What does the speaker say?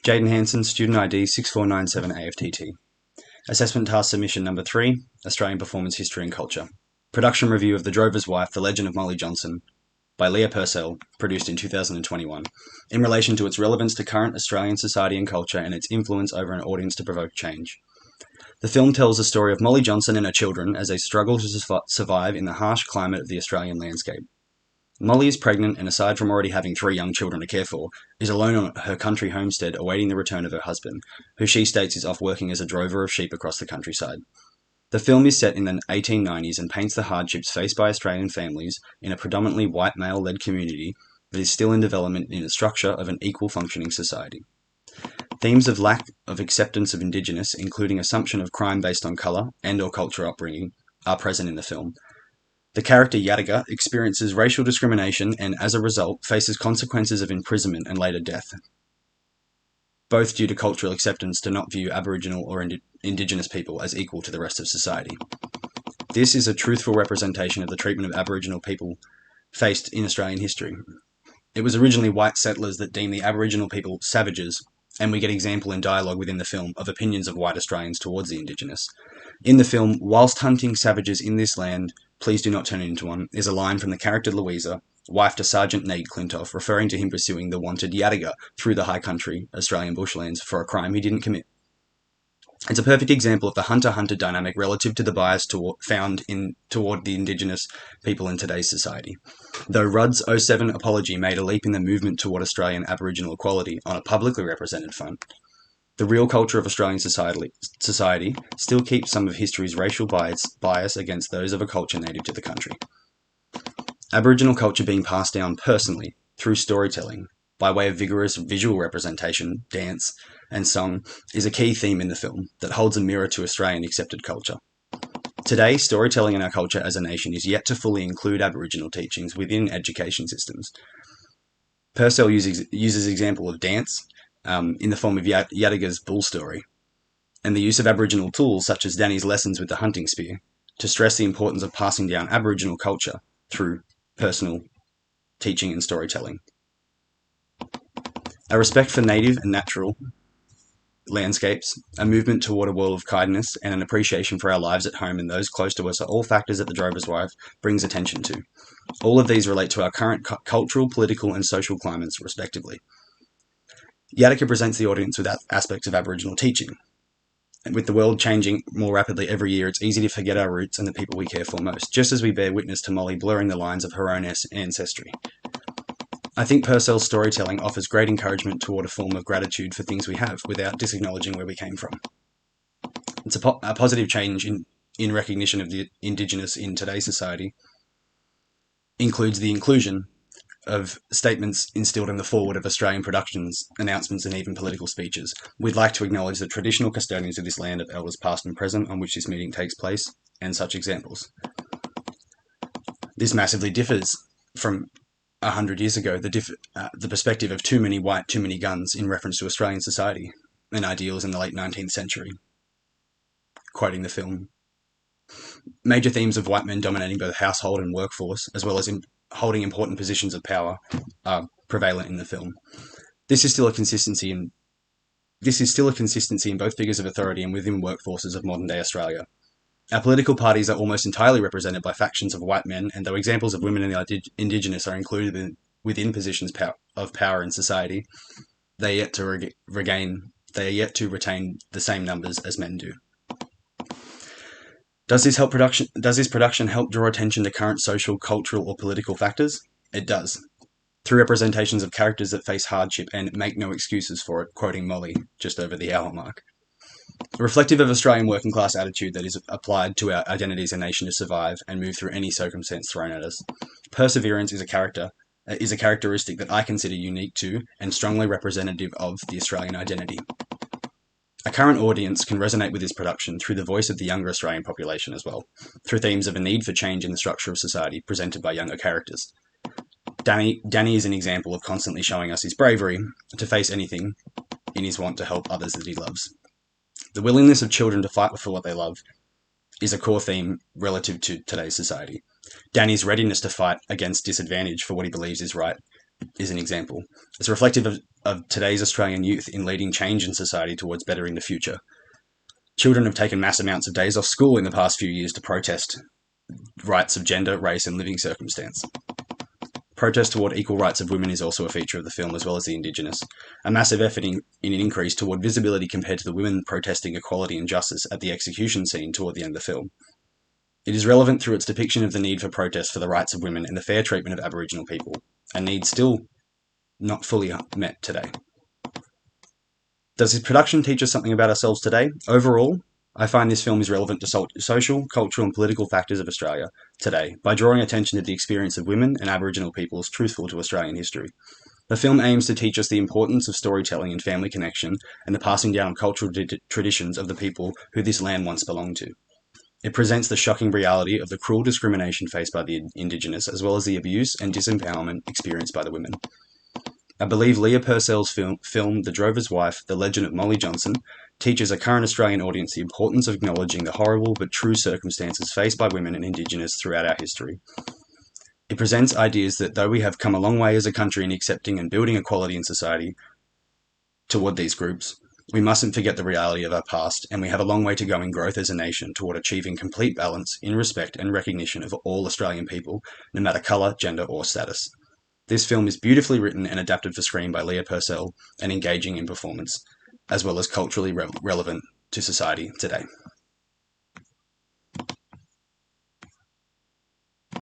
Jaden Hanson, Student ID 6497AFTT. Assessment Task Submission Number 3, Australian Performance History and Culture. Production Review of The Drover's Wife, The Legend of Molly Johnson, by Leah Purcell, produced in 2021, in relation to its relevance to current Australian society and culture and its influence over an audience to provoke change. The film tells the story of Molly Johnson and her children as they struggle to survive in the harsh climate of the Australian landscape. Molly is pregnant and, aside from already having 3 young children to care for, is alone on her country homestead awaiting the return of her husband, who she states is off working as a drover of sheep across the countryside. The film is set in the 1890s and paints the hardships faced by Australian families in a predominantly white male-led community that is still in development in the structure of an equal functioning society. Themes of lack of acceptance of Indigenous, including assumption of crime based on colour and or cultural upbringing, are present in the film. The character Yadiga experiences racial discrimination and, as a result, faces consequences of imprisonment and later death, both due to cultural acceptance to not view Aboriginal or Indigenous people as equal to the rest of society. This is a truthful representation of the treatment of Aboriginal people faced in Australian history. It was originally white settlers that deemed the Aboriginal people savages, and we get example in dialogue within the film of opinions of white Australians towards the Indigenous. In the film, whilst hunting savages in this land, please do not turn it into one, is a line from the character Louisa, wife to Sergeant Nate Clintoff, referring to him pursuing the wanted Yadiga through the high country, Australian bushlands, for a crime he didn't commit. It's a perfect example of the hunter-hunter dynamic relative to the bias found toward the Indigenous people in today's society. Though Rudd's '07 apology made a leap in the movement toward Australian Aboriginal equality on a publicly represented front, the real culture of Australian society still keeps some of history's racial bias against those of a culture native to the country. Aboriginal culture being passed down personally, through storytelling, by way of vigorous visual representation, dance, and song, is a key theme in the film that holds a mirror to Australian accepted culture. Today, storytelling in our culture as a nation is yet to fully include Aboriginal teachings within education systems. Purcell uses example of dance, in the form of Yadiga's bull story, and the use of Aboriginal tools such as Danny's lessons with the hunting spear to stress the importance of passing down Aboriginal culture through personal teaching and storytelling. A respect for native and natural landscapes, a movement toward a world of kindness, and an appreciation for our lives at home and those close to us are all factors that The Drover's Wife brings attention to. All of these relate to our current cultural, political, and social climates, respectively. Yadiga presents the audience with aspects of Aboriginal teaching. And with the world changing more rapidly every year, it's easy to forget our roots and the people we care for most, just as we bear witness to Molly blurring the lines of her own ancestry. I think Purcell's storytelling offers great encouragement toward a form of gratitude for things we have, without disacknowledging where we came from. It's a positive change in recognition of the Indigenous in today's society, includes the inclusion of statements instilled in the foreword of Australian productions, announcements, and even political speeches. We'd like to acknowledge the traditional custodians of this land of elders past and present on which this meeting takes place, and such examples. This massively differs from 100 years ago, the perspective of too many white, too many guns in reference to Australian society and ideals in the late 19th century. Quoting the film, major themes of white men dominating both household and workforce, as well as holding important positions of power, are prevalent in the film. This is still a consistency in both figures of authority and within workforces of modern-day Australia. Our political parties are almost entirely represented by factions of white men, and though examples of women and the Indigenous are included within positions of power in society, they are yet to retain the same numbers as men do. Does this production help draw attention to current social, cultural, or political factors? It does, through representations of characters that face hardship and make no excuses for it, quoting Molly just over the hour mark. Reflective of Australian working class attitude that is applied to our identity as a nation to survive and move through any circumstance thrown at us. Perseverance is a characteristic that I consider unique to and strongly representative of the Australian identity. A current audience can resonate with this production through the voice of the younger Australian population as well, through themes of a need for change in the structure of society presented by younger characters. Danny is an example of constantly showing us his bravery to face anything in his want to help others that he loves. The willingness of children to fight for what they love is a core theme relative to today's society. Danny's readiness to fight against disadvantage for what he believes is right is an example. It's reflective of today's Australian youth in leading change in society towards bettering the future. Children have taken mass amounts of days off school in the past few years to protest rights of gender, race, and living circumstance. Protest toward equal rights of women is also a feature of the film, as well as the Indigenous. A massive effort in an increase toward visibility compared to the women protesting equality and justice at the execution scene toward the end of the film. It is relevant through its depiction of the need for protest for the rights of women and the fair treatment of Aboriginal people, a need still not fully met today. Does this production teach us something about ourselves today? Overall, I find this film is relevant to social, cultural, and political factors of Australia today by drawing attention to the experience of women and Aboriginal peoples truthful to Australian history. The film aims to teach us the importance of storytelling and family connection and the passing down of cultural traditions of the people who this land once belonged to. It presents the shocking reality of the cruel discrimination faced by the Indigenous, as well as the abuse and disempowerment experienced by the women. I believe Leah Purcell's film The Drover's Wife, The Legend of Molly Johnson, teaches a current Australian audience the importance of acknowledging the horrible but true circumstances faced by women and Indigenous throughout our history. It presents ideas that though we have come a long way as a country in accepting and building equality in society toward these groups, we mustn't forget the reality of our past, and we have a long way to go in growth as a nation toward achieving complete balance in respect and recognition of all Australian people, no matter colour, gender or status. This film is beautifully written and adapted for screen by Leah Purcell and engaging in performance, as well as culturally relevant to society today.